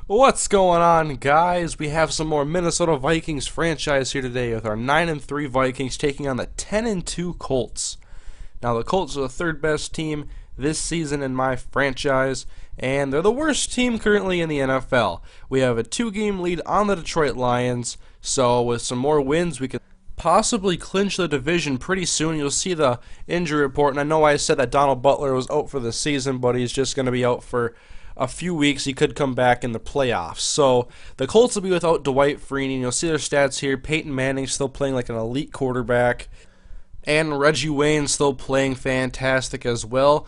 What's going on, guys? We have some more Minnesota Vikings franchise here today with our 9-3 Vikings taking on the 10-2 Colts. Now, the Colts are the third best team this season in my franchise, and they're the worst team currently in the NFL. We have a 2-game lead on the Detroit Lions, so with some more wins, we could possibly clinch the division pretty soon. You'll see the injury report, and I know I said that Donald Butler was out for the season, but he's just going to be out for a few weeks. He could come back in the playoffs. So the Colts will be without Dwight Freeney. You'll see their stats here. Peyton Manning still playing like an elite quarterback, and Reggie Wayne still playing fantastic as well.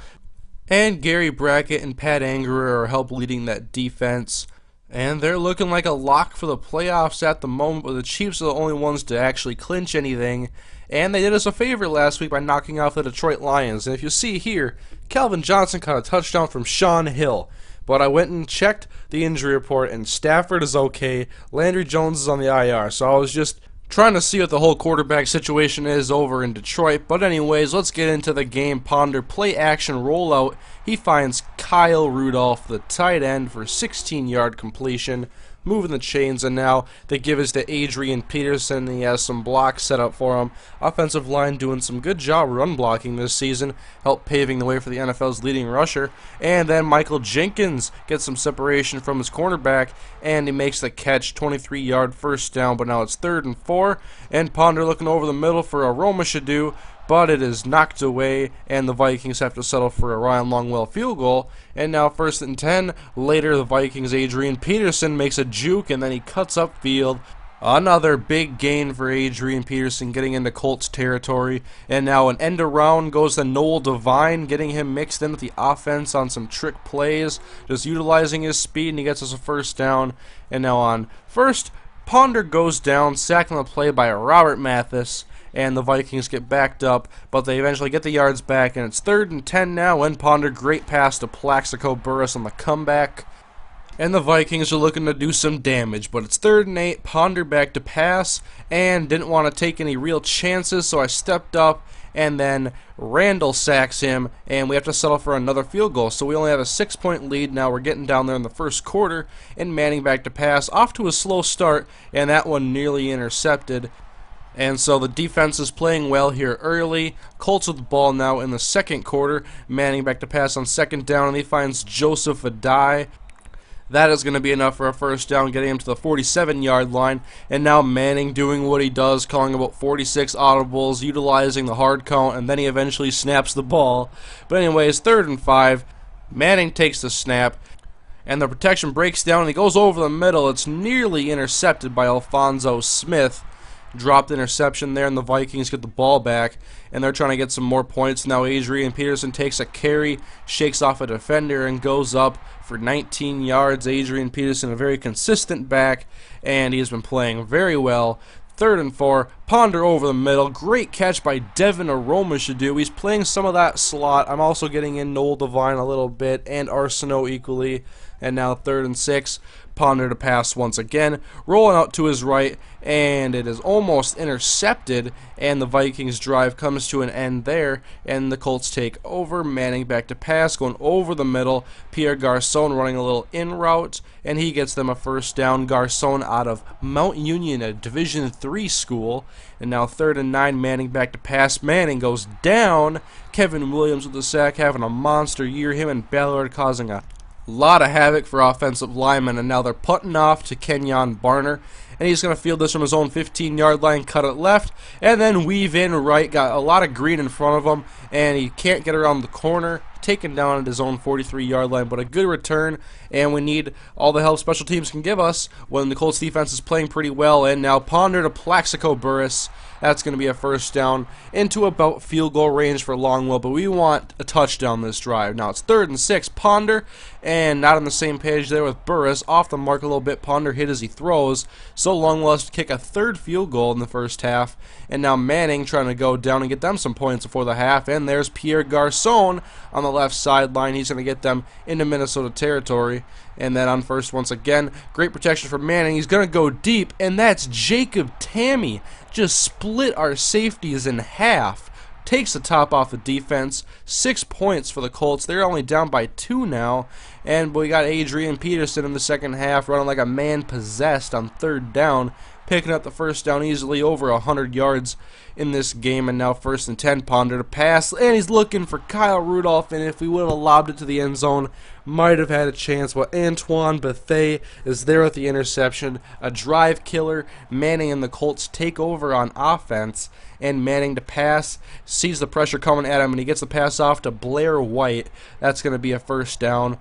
And Gary Brackett and Pat Angerer are help leading that defense. And they're looking like a lock for the playoffs at the moment, but the Chiefs are the only ones to actually clinch anything. And they did us a favor last week by knocking off the Detroit Lions. And if you see here, Calvin Johnson caught a touchdown from Sean Hill. But I went and checked the injury report, and Stafford is okay. Landry Jones is on the IR. So I was just trying to see what the whole quarterback situation is over in Detroit. But anyways, let's get into the game. Ponder, play action, rollout. He finds Kyle Rudolph, the tight end, for 16-yard completion, moving the chains, and now they give us to Adrian Peterson. He has some blocks set up for him. Offensive line doing some good job run blocking this season, help paving the way for the NFL's leading rusher. And then Michael Jenkins gets some separation from his cornerback, and he makes the catch, 23-yard first down, but now it's 3rd and 4, and Ponder looking over the middle for a Roma Shadu, but it is knocked away, and the Vikings have to settle for a Ryan Longwell field goal. And now 1st and 10. Later, the Vikings' Adrian Peterson makes a juke, and then he cuts upfield. Another big gain for Adrian Peterson, getting into Colts territory. And now an end around goes to Noel Devine, getting him mixed in with the offense on some trick plays, just utilizing his speed, and he gets us a first down. And now on first, Ponder goes down, sacked on the play by Robert Mathis, and the Vikings get backed up, but they eventually get the yards back, and it's 3rd and 10 now, and Ponder, great pass to Plaxico Burress on the comeback, and the Vikings are looking to do some damage, but it's 3rd and 8, Ponder back to pass, and didn't want to take any real chances, so I stepped up, and then Randall sacks him, and we have to settle for another field goal. So we only have a 6-point lead. Now we're getting down there in the first quarter, and Manning back to pass, off to a slow start, and that one nearly intercepted. And so the defense is playing well here early. Colts with the ball now in the second quarter. Manning back to pass on 2nd down, and he finds Joseph Adai. That is going to be enough for a first down, getting him to the 47-yard line. And now Manning doing what he does, calling about 46 audibles, utilizing the hard count, and then he eventually snaps the ball. But anyways, 3rd and 5. Manning takes the snap, and the protection breaks down, and he goes over the middle. It's nearly intercepted by Alphonso Smith. Dropped interception there, and the Vikings get the ball back, and they're trying to get some more points. Now Adrian Peterson takes a carry, shakes off a defender, and goes up for 19 yards. Adrian Peterson, a very consistent back, and he has been playing very well. 3rd and 4, Ponder over the middle. Great catch by Devin Aromashadu. He's playing some of that slot. I'm also getting in Noel Devine a little bit, and Arsenault equally. And now 3rd and 6, Ponder to pass once again, rolling out to his right, and it is almost intercepted, and the Vikings drive comes to an end there, and the Colts take over. Manning back to pass, going over the middle. Pierre Garcon running a little in route, and he gets them a first down. Garcon out of Mount Union, a Division III school. And now 3rd and 9, Manning back to pass. Manning goes down. Kevin Williams with the sack, having a monster year. Him and Ballard causing a lot of havoc for offensive linemen, and now they're putting off to Kenyon Barner, and he's going to field this from his own 15-yard line, cut it left, and then weave in right. Got a lot of green in front of him, and he can't get around the corner, taken down at his own 43-yard line, but a good return, and we need all the help special teams can give us when the Colts defense is playing pretty well. And now Ponder to Plaxico Burress. That's going to be a first down into about field goal range for Longwell, but we want a touchdown this drive. Now it's 3rd and 6, Ponder, and not on the same page there with Burress. Off the mark a little bit, Ponder hit as he throws, so Longwell has to kick a 3rd field goal in the first half. And now Manning trying to go down and get them some points before the half, and there's Pierre Garcon on the left sideline. He's going to get them into Minnesota territory. And then on first, once again, great protection for Manning. He's going to go deep, and that's Jacob Tammy. Just split our safeties in half. Takes the top off the defense. 6 points for the Colts. They're only down by 2 now. And we got Adrian Peterson in the second half running like a man possessed on third down, picking up the first down easily, over 100 yards in this game. And now 1st and 10, Ponder to pass, and he's looking for Kyle Rudolph, and if we would have lobbed it to the end zone, might have had a chance, but Antoine Bethea is there with the interception. A drive killer. Manning and the Colts take over on offense, and Manning to pass, sees the pressure coming at him, and he gets the pass off to Blair White. That's going to be a first down.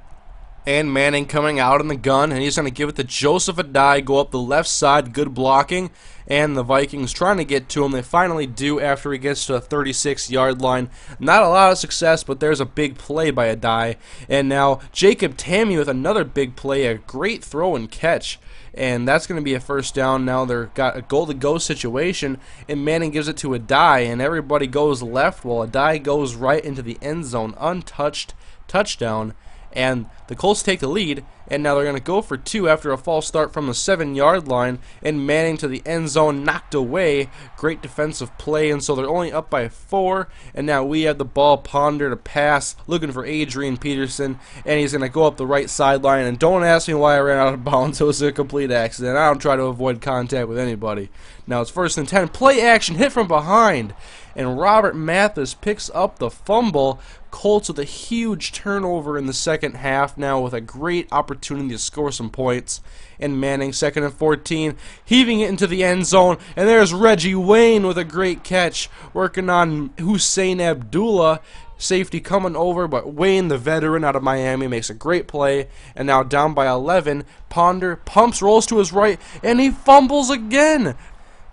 And Manning coming out in the gun, and he's going to give it to Joseph Adai, go up the left side, good blocking, and the Vikings trying to get to him. They finally do after he gets to the 36-yard line. Not a lot of success, but there's a big play by Adai. And now Jacob Tammy with another big play, a great throw and catch. And that's going to be a first down. Now they've got a goal-to-go situation, and Manning gives it to Adai, and everybody goes left while Adai goes right into the end zone, untouched, touchdown. And the Colts take the lead, and now they're going to go for 2 after a false start from the 7-yard line, and Manning to the end zone, knocked away. Great defensive play, and so they're only up by 4, and now we have the ball. Ponder to pass, looking for Adrian Peterson, and he's going to go up the right sideline, and don't ask me why I ran out of bounds. It was a complete accident. I don't try to avoid contact with anybody. Now it's 1st and 10, play action, hit from behind, and Robert Mathis picks up the fumble. Colts with a huge turnover in the second half now, with a great opportunity to score some points. And Manning, 2nd and 14, heaving it into the end zone, and there's Reggie Wayne with a great catch, working on Hussein Abdullah. Safety coming over, but Wayne, the veteran out of Miami, makes a great play. And now down by 11, Ponder pumps, rolls to his right, and he fumbles again.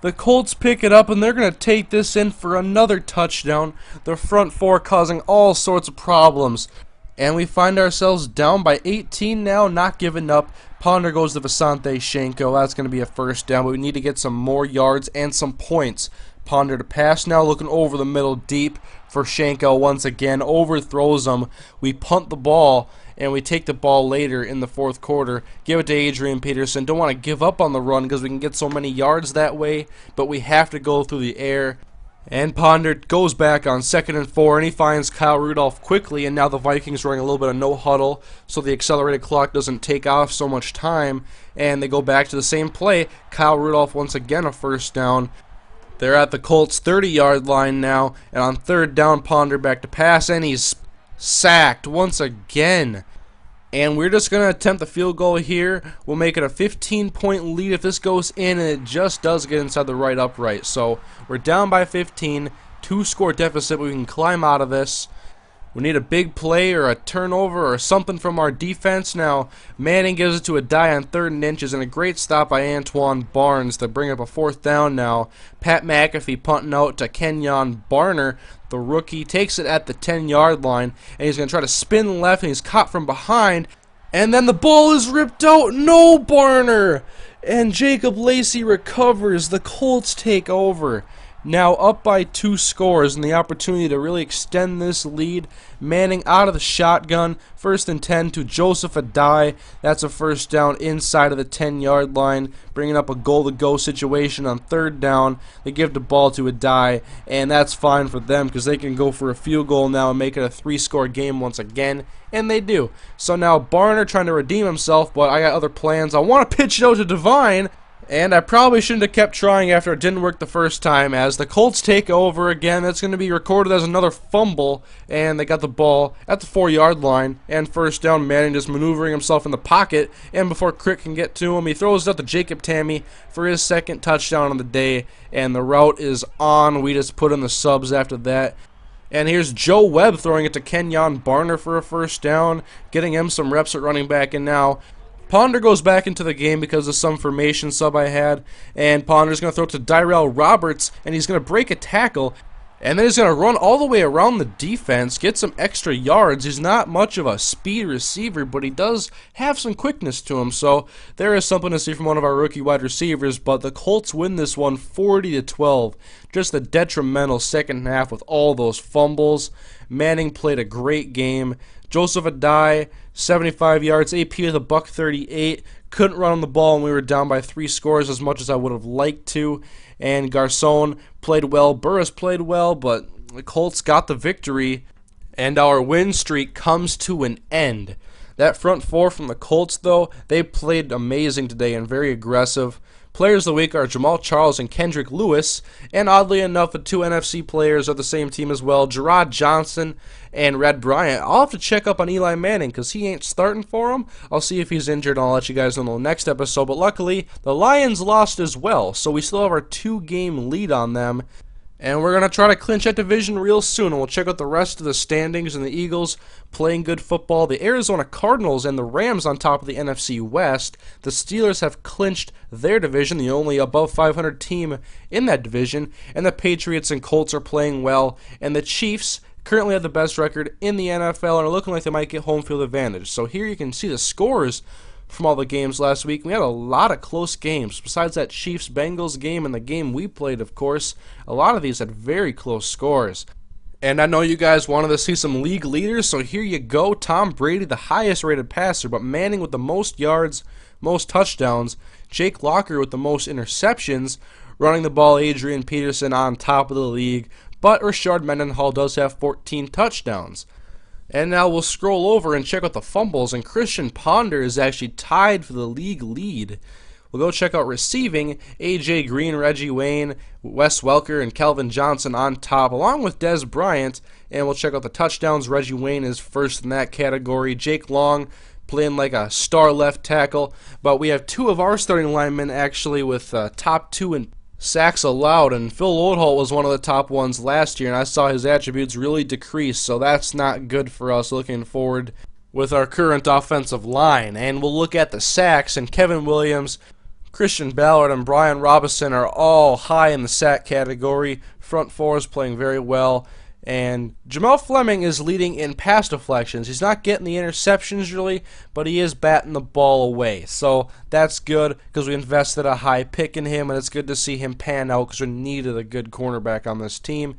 The Colts pick it up, and they're going to take this in for another touchdown. The front 4 causing all sorts of problems. And we find ourselves down by 18 now, not giving up. Ponder goes to Visante Shenko. That's going to be a first down, but we need to get some more yards and some points. Ponder to pass now, looking over the middle deep for Shenko once again. Overthrows him. We punt the ball, and we take the ball later in the 4th quarter. Give it to Adrian Peterson. Don't want to give up on the run because we can get so many yards that way, but we have to go through the air. And Ponder goes back on 2nd and 4, and he finds Kyle Rudolph quickly, and now the Vikings are running a little bit of no huddle, so the accelerated clock doesn't take off so much time, and they go back to the same play. Kyle Rudolph once again a first down. They're at the Colts 30-yard line now, and on 3rd down, Ponder back to pass, and he's sacked once again. And we're just going to attempt the field goal here. We'll make it a 15-point lead if this goes in, and it just does get inside the right upright. So we're down by 15, 2-score deficit, but we can climb out of this. We need a big play or a turnover or something from our defense. Now, Manning gives it to Adai on 3rd and inches, and a great stop by Antoine Barnes to bring up a 4th down now. Pat McAfee punting out to Kenyon Barner. The rookie takes it at the 10-yard line, and he's going to try to spin left, and he's caught from behind. And then the ball is ripped out. No, Barner! And Jacob Lacey recovers. The Colts take over. Now up by 2 scores, and the opportunity to really extend this lead. Manning out of the shotgun, 1st and 10 to Joseph Adai. That's a first down inside of the 10-yard line, bringing up a goal-to-go situation on 3rd down. They give the ball to Adai, and that's fine for them because they can go for a field goal now and make it a 3-score game once again, and they do. So now Barner trying to redeem himself, but I got other plans. I want to pitch it out to Devine. And I probably shouldn't have kept trying after it didn't work the first time, as the Colts take over again. That's going to be recorded as another fumble, and they got the ball at the 4-yard line, and first down. Manning just maneuvering himself in the pocket, and before Crick can get to him, he throws it up to Jacob Tammy for his 2nd touchdown on the day, and the route is on. We just put in the subs after that. And here's Joe Webb throwing it to Kenyon Barner for a first down, getting him some reps at running back, and now Ponder goes back into the game because of some formation sub I had, and Ponder's going to throw it to Dyrell Roberts, and he's going to break a tackle, and then he's going to run all the way around the defense, get some extra yards. He's not much of a speed receiver, but he does have some quickness to him, so there is something to see from one of our rookie wide receivers. But the Colts win this one 40-12. Just a detrimental second half with all those fumbles. Manning played a great game. Joseph Adai, 75 yards, AP with a $138. Couldn't run on the ball, and we were down by 3 scores as much as I would have liked to. And Garcon played well. Burris played well, but the Colts got the victory, and our win streak comes to an end. That front four from the Colts, though, they played amazing today and very aggressive. Players of the week are Jamal Charles and Kendrick Lewis, and oddly enough, the two NFC players are the same team as well, Gerard Johnson and Red Bryant. I'll have to check up on Eli Manning because he ain't starting for him. I'll see if he's injured, and I'll let you guys know in the next episode. But luckily, the Lions lost as well, so we still have our 2-game lead on them. And we're going to try to clinch that division real soon, and we'll check out the rest of the standings, and the Eagles playing good football. The Arizona Cardinals and the Rams on top of the NFC West. The Steelers have clinched their division, the only above 500 team in that division. And the Patriots and Colts are playing well. And the Chiefs currently have the best record in the NFL and are looking like they might get home field advantage. So here you can see the scores from all the games last week. We had a lot of close games. Besides that Chiefs-Bengals game and the game we played, of course, a lot of these had very close scores. And I know you guys wanted to see some league leaders, so here you go. Tom Brady, the highest-rated passer, but Manning with the most yards, most touchdowns. Jake Locker with the most interceptions. Running the ball, Adrian Peterson on top of the league. But Rashard Mendenhall does have 14 touchdowns. And now we'll scroll over and check out the fumbles, and Christian Ponder is actually tied for the league lead. We'll go check out receiving. A.J. Green, Reggie Wayne, Wes Welker, and Calvin Johnson on top, along with Dez Bryant. And we'll check out the touchdowns. Reggie Wayne is first in that category. Jake Long playing like a star left tackle. But we have two of our starting linemen actually with top 2 in sacks allowed, and Phil Loadholt was one of the top ones last year, and I saw his attributes really decrease, so that's not good for us looking forward with our current offensive line. And we'll look at the sacks, and Kevin Williams, Christian Ballard, and Brian Robinson are all high in the sack category. Front four is playing very well. And Jamal Fleming is leading in pass deflections. He's not getting the interceptions really, but he is batting the ball away. So that's good because we invested a high pick in him, and it's good to see him pan out because we needed a good cornerback on this team.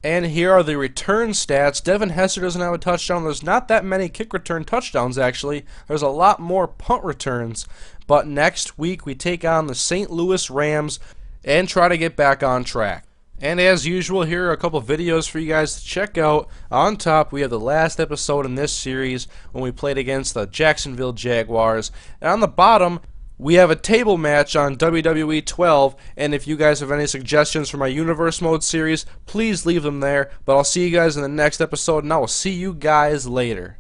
And here are the return stats. Devin Hester doesn't have a touchdown. There's not that many kick return touchdowns, actually. There's a lot more punt returns. But next week we take on the St. Louis Rams and try to get back on track. And as usual, here are a couple videos for you guys to check out. On top, we have the last episode in this series when we played against the Jacksonville Jaguars. And on the bottom, we have a table match on WWE 12. And if you guys have any suggestions for my Universe Mode series, please leave them there. But I'll see you guys in the next episode, and I will see you guys later.